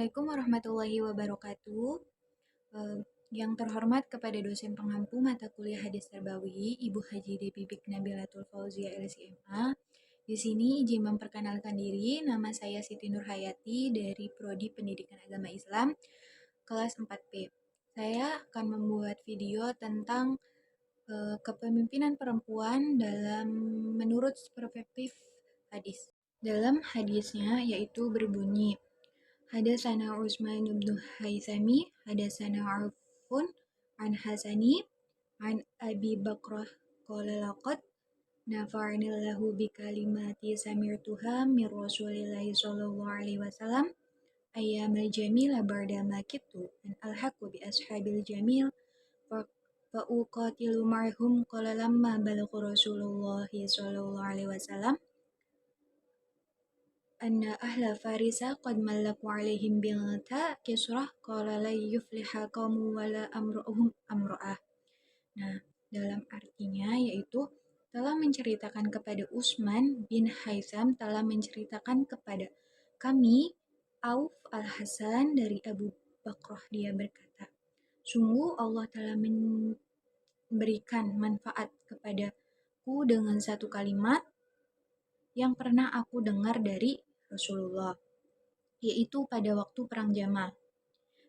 Assalamualaikum warahmatullahi wabarakatuh. Eh, yang terhormat kepada dosen pengampu mata kuliah Hadis Terbawi, Ibu Haji Debibik Nabilatul Fauzia LCMA. Di sini izin memperkenalkan diri, nama saya Siti Nurhayati dari Prodi Pendidikan Agama Islam, kelas 4P. Saya akan membuat video tentang kepemimpinan perempuan dalam menurut perspektif hadis. Dalam hadisnya yaitu berbunyi, Hadatsana Utsman bin Haitsami, hadatsana Aufun an Hasani an Abi Bakrah qala laqad nafa'anillahu bi kalimati sami'tuha min Rasulillahi sallallahu alaihi wasallam ayyamal jamila ba'da ma kittu an alhaqu bi ashabil jamil fa uqatilu ma'hum qala lamma balagha Rasulullahi sallallahu alaihi wasallam anna ahla farisa qad mallaku alaihim binta kisrah qala la yufliha qaumu wala amru'uhum amru'ah. Nah, dalam artinya yaitu telah menceritakan kepada Utsman bin Haitsam, telah menceritakan kepada kami Auf al-Hasan dari Abu Bakrah, dia berkata, sungguh Allah telah memberikan manfaat kepadaku dengan satu kalimat yang pernah aku dengar dari Rasulullah, yaitu pada waktu perang Jamal.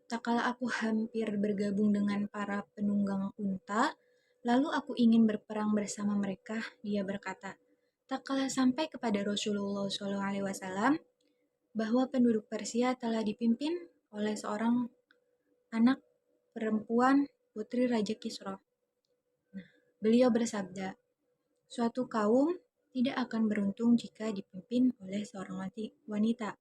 Tak kala aku hampir bergabung dengan para penunggang unta, lalu aku ingin berperang bersama mereka, dia berkata, tak kala sampai kepada Rasulullah SAW bahwa penduduk Persia telah dipimpin oleh seorang anak perempuan putri Raja Kisra. Beliau bersabda, suatu kaum tidak akan beruntung jika dipimpin oleh seorang wanita.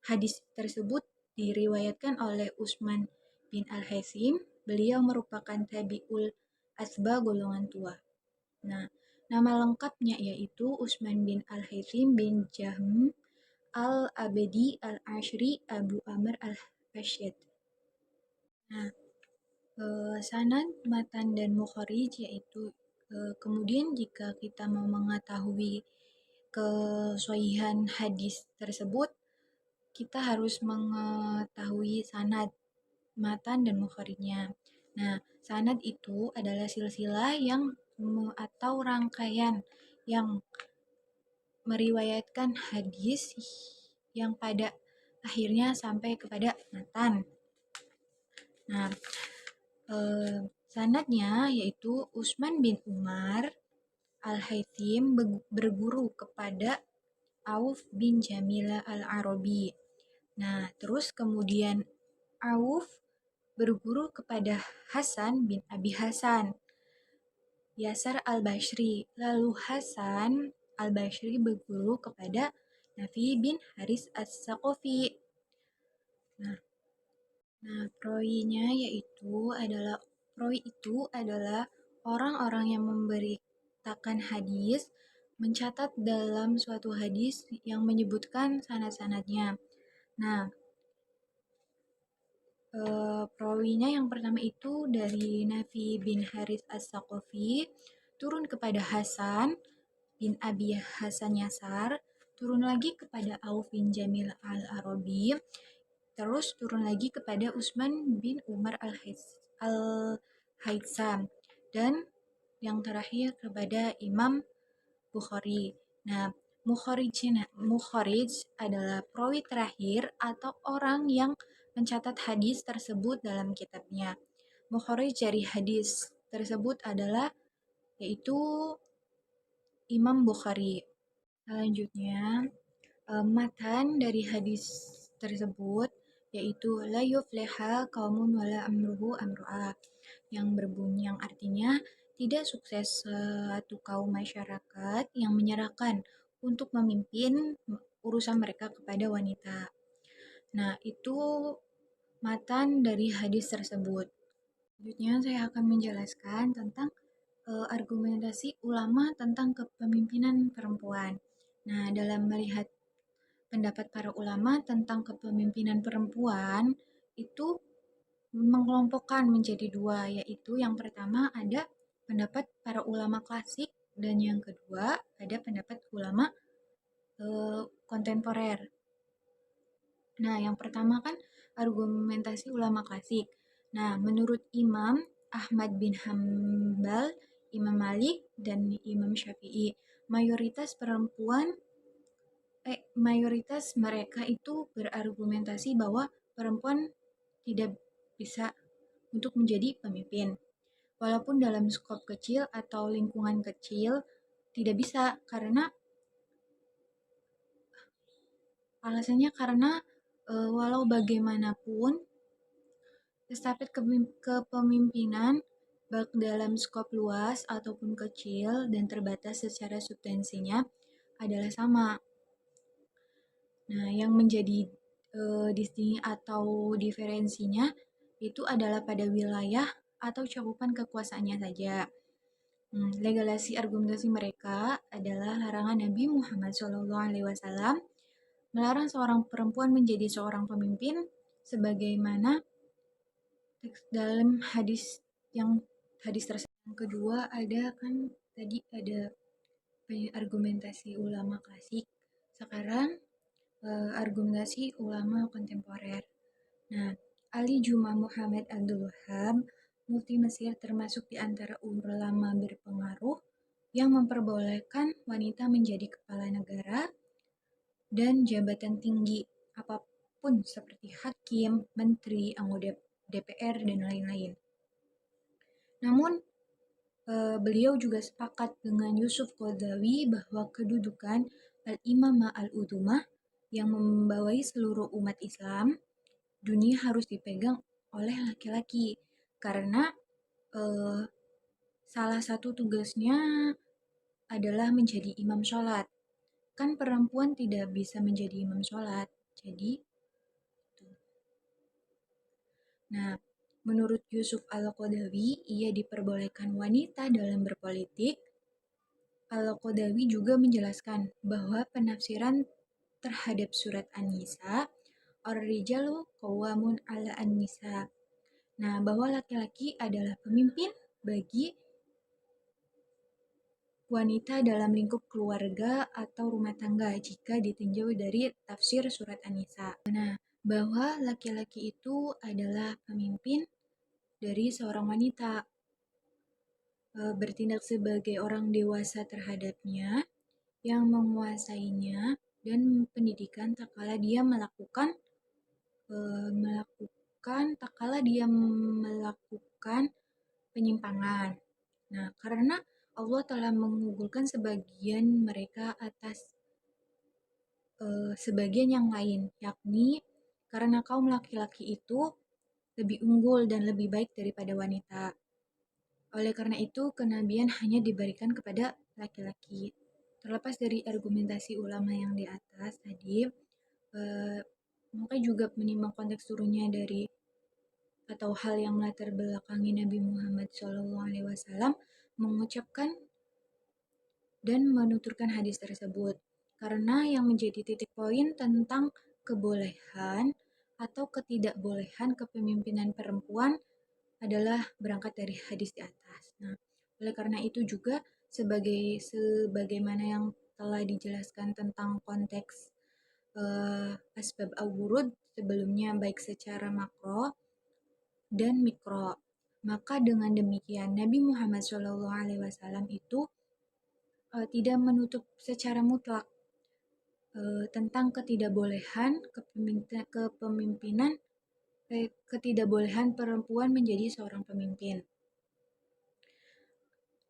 Hadis tersebut diriwayatkan oleh Utsman bin Al-Haithim. Beliau merupakan tabi'ul asba golongan tua. Nah, nama lengkapnya yaitu Utsman bin Al-Haithim bin Jahm al-Abadi al-Ashri Abu Amr al-Asyad. Nah, sanad, matan, dan mukharij yaitu kemudian jika kita mau mengetahui kesohihan hadis tersebut, kita harus mengetahui sanad, matan, dan mukharijnya. Nah, sanad itu adalah silsilah yang atau rangkaian yang meriwayatkan hadis yang pada akhirnya sampai kepada matan. Nah, sanadnya yaitu Utsman bin Umar Al-Haithim berguru kepada Auf bin Jamila Al-Arabi. Nah, terus kemudian Auf berguru kepada Hasan bin Abi Hasan Yasar Al-Bashri. Lalu Hasan Al-Bashri berguru kepada Nafi bin Haris As-Saqafi. Nah, proinya proi itu adalah orang-orang yang memberitakan hadis, mencatat dalam suatu hadis yang menyebutkan sanad-sanadnya. Nah, prowinya yang pertama itu dari Nafi bin Haris As-Saqafi, turun kepada Hasan bin Abi Hasan Yasar, turun lagi kepada Auf bin Jamil Al-Arabi, terus turun lagi kepada Utsman bin Umar Al-Haitsam, dan yang terakhir kepada Imam Bukhari. Nah, mukharij adalah perawi terakhir atau orang yang mencatat hadis tersebut dalam kitabnya. Mukharij dari hadis tersebut adalah yaitu Imam Bukhari. Selanjutnya, matan dari hadis tersebut yaitu la yufliha qaumun wala amruhu amru'ah, yang berbunyi, yang artinya tidak sukses suatu kaum masyarakat yang menyerahkan untuk memimpin urusan mereka kepada wanita. Nah, itu matan dari hadis tersebut. Selanjutnya saya akan menjelaskan tentang argumentasi ulama tentang kepemimpinan perempuan. Nah, dalam melihat pendapat para ulama tentang kepemimpinan perempuan itu mengelompokkan menjadi dua, yaitu yang pertama ada pendapat para ulama klasik dan yang kedua ada pendapat ulama kontemporer. Nah, yang pertama kan argumentasi ulama klasik. Nah, menurut Imam Ahmad bin Hambal, Imam Malik, dan Imam Syafi'i, mayoritas mereka itu berargumentasi bahwa perempuan tidak bisa untuk menjadi pemimpin. Walaupun dalam skop kecil atau lingkungan kecil tidak bisa, karena alasannya karena walau bagaimanapun estafet kepemimpinan baik dalam skop luas ataupun kecil dan terbatas secara substansinya adalah sama. Nah, yang menjadi distinksi atau diferensinya itu adalah pada wilayah atau cakupan kekuasaannya saja. Legalasi argumentasi mereka adalah larangan Nabi Muhammad SAW melarang seorang perempuan menjadi seorang pemimpin, sebagaimana teks dalam hadis tersebut. Yang kedua ada kan tadi ada argumentasi ulama klasik. Sekarang argumentasi ulama kontemporer. Nah, Ali Juma Muhammad Abdul Wahab, mufti Mesir, termasuk di antara ulama berpengaruh yang memperbolehkan wanita menjadi kepala negara dan jabatan tinggi apapun seperti hakim, menteri, anggota DPR, dan lain-lain. Namun, beliau juga sepakat dengan Yusuf Qaradawi bahwa kedudukan al-imamah al-udhumah yang membawai seluruh umat Islam dunia harus dipegang oleh laki-laki, karena salah satu tugasnya adalah menjadi imam sholat. Kan perempuan tidak bisa menjadi imam sholat, jadi nah, menurut Yusuf Al-Qaradawi, ia diperbolehkan wanita dalam berpolitik. Al-Qaradawi juga menjelaskan bahwa penafsiran terhadap surat An-Nisa, Ar-rijalu qawwamun 'ala an-nisa. Nah, bahwa laki-laki adalah pemimpin bagi wanita dalam lingkup keluarga atau rumah tangga jika ditinjau dari tafsir surat An-Nisa. Nah, bahwa laki-laki itu adalah pemimpin dari seorang wanita, bertindak sebagai orang dewasa terhadapnya, yang menguasainya, dan pendidikan tak kala dia melakukan penyimpangan. Nah, karena Allah telah mengunggulkan sebagian mereka atas sebagian yang lain, yakni karena kaum laki-laki itu lebih unggul dan lebih baik daripada wanita. Oleh karena itu, kenabian hanya diberikan kepada laki-laki. Terlepas dari argumentasi ulama yang di atas tadi, maka juga menimbang konteks turunnya dari atau hal yang melatar belakangi Nabi Muhammad SAW mengucapkan dan menuturkan hadis tersebut, karena yang menjadi titik poin tentang kebolehan atau ketidakbolehan kepemimpinan perempuan adalah berangkat dari hadis di atas. Nah, oleh karena itu juga sebagaimana yang telah dijelaskan tentang konteks asbab al-wurud sebelumnya, baik secara makro dan mikro, maka dengan demikian Nabi Muhammad SAW itu tidak menutup secara mutlak tentang ketidakbolehan perempuan menjadi seorang pemimpin.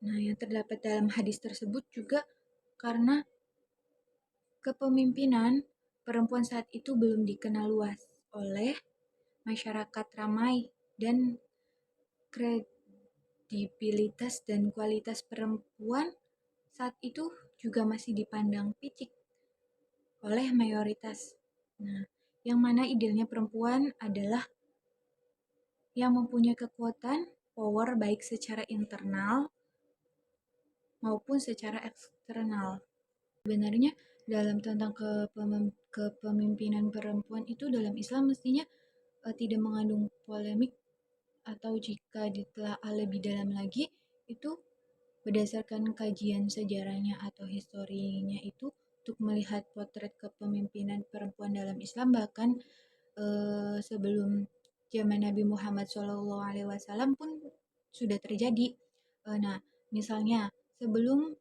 Nah, yang terdapat dalam hadis tersebut juga karena kepemimpinan perempuan saat itu belum dikenal luas oleh masyarakat ramai, dan kredibilitas dan kualitas perempuan saat itu juga masih dipandang picik oleh mayoritas. Nah, yang mana idealnya perempuan adalah yang mempunyai kekuatan, power baik secara internal maupun secara eksternal. Sebenarnya dalam tentang kepemimpinan perempuan itu dalam Islam mestinya tidak mengandung polemik, atau jika ditelaah lebih dalam lagi itu berdasarkan kajian sejarahnya atau historinya itu untuk melihat potret kepemimpinan perempuan dalam Islam, bahkan sebelum zaman Nabi Muhammad SAW pun sudah terjadi. Nah, misalnya sebelum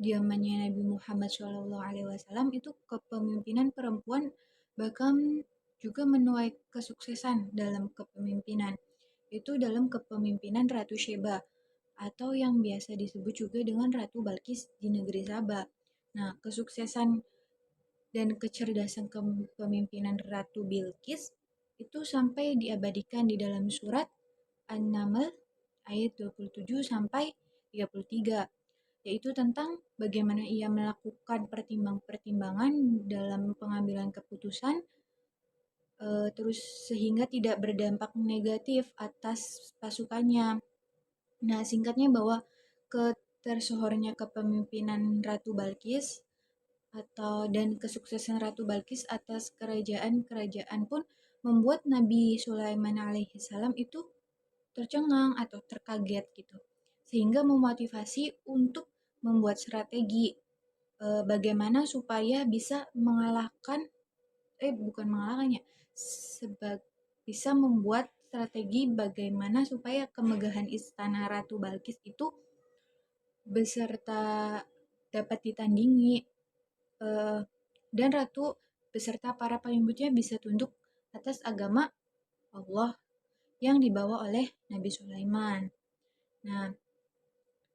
zamannya Nabi Muhammad SAW itu kepemimpinan perempuan bahkan juga menuai kesuksesan dalam kepemimpinan. Itu dalam kepemimpinan Ratu Sheba atau yang biasa disebut juga dengan Ratu Balkis di negeri Saba. Nah, kesuksesan dan kecerdasan kepemimpinan Ratu Bilqis itu sampai diabadikan di dalam surat An-Naml ayat 27 sampai 33, yaitu tentang bagaimana ia melakukan pertimbangan dalam pengambilan keputusan, terus sehingga tidak berdampak negatif atas pasukannya. Nah, singkatnya bahwa ketersohornya kepemimpinan Ratu Balkis dan kesuksesan Ratu Balkis atas kerajaan-kerajaan pun membuat Nabi Sulaiman alaihissalam itu tercengang atau terkaget gitu. Sehingga memotivasi untuk membuat strategi bagaimana supaya bisa mengalahkan bukan mengalahkannya, bisa membuat strategi bagaimana supaya kemegahan istana Ratu Balkis itu beserta dapat ditandingi, dan ratu beserta para pengikutnya bisa tunduk atas agama Allah yang dibawa oleh Nabi Sulaiman. Nah,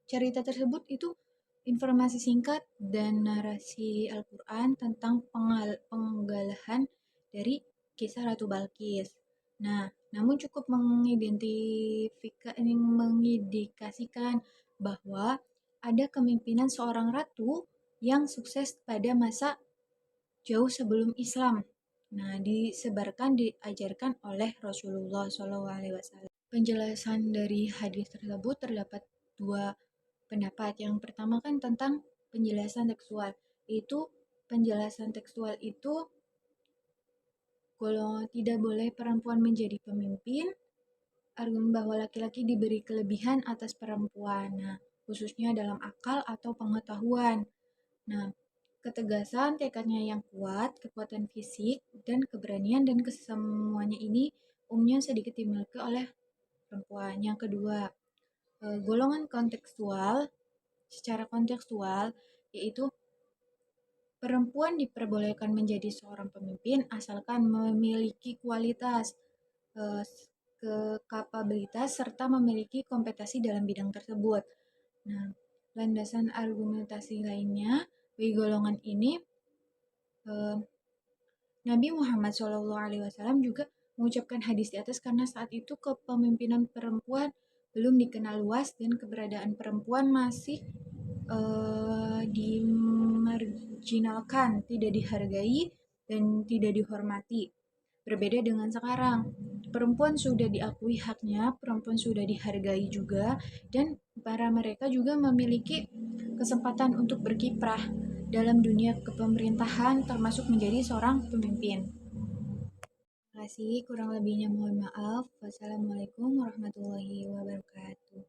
cerita tersebut itu informasi singkat dan narasi Al-Quran tentang penggalahan dari kisah Ratu Balkis. Nah, namun cukup mengindikasikan bahwa ada kepemimpinan seorang ratu yang sukses pada masa jauh sebelum Islam. Nah, diajarkan oleh Rasulullah SAW. Penjelasan dari hadis tersebut terdapat dua pendapat. Yang pertama kan tentang penjelasan tekstual. Penjelasan tekstual itu kalau tidak boleh perempuan menjadi pemimpin, argumen bahwa laki-laki diberi kelebihan atas perempuan. Nah, khususnya dalam akal atau pengetahuan. Nah, ketegasan, tekadnya yang kuat, kekuatan fisik, dan keberanian dan kesemuanya ini umumnya sedikit dimiliki oleh perempuan. Yang kedua, golongan kontekstual, secara kontekstual, yaitu perempuan diperbolehkan menjadi seorang pemimpin asalkan memiliki kualitas, kapabilitas, serta memiliki kompetensi dalam bidang tersebut. Nah, landasan argumentasi lainnya bagi golongan ini, Nabi Muhammad SAW juga mengucapkan hadis di atas karena saat itu kepemimpinan perempuan belum dikenal luas dan keberadaan perempuan masih dimarginalkan, tidak dihargai, dan tidak dihormati. Berbeda dengan sekarang, perempuan sudah diakui haknya, perempuan sudah dihargai juga, dan para mereka juga memiliki kesempatan untuk berkiprah dalam dunia kepemerintahan termasuk menjadi seorang pemimpin. Terima kasih, kurang lebihnya mohon maaf. Wassalamualaikum warahmatullahi wabarakatuh.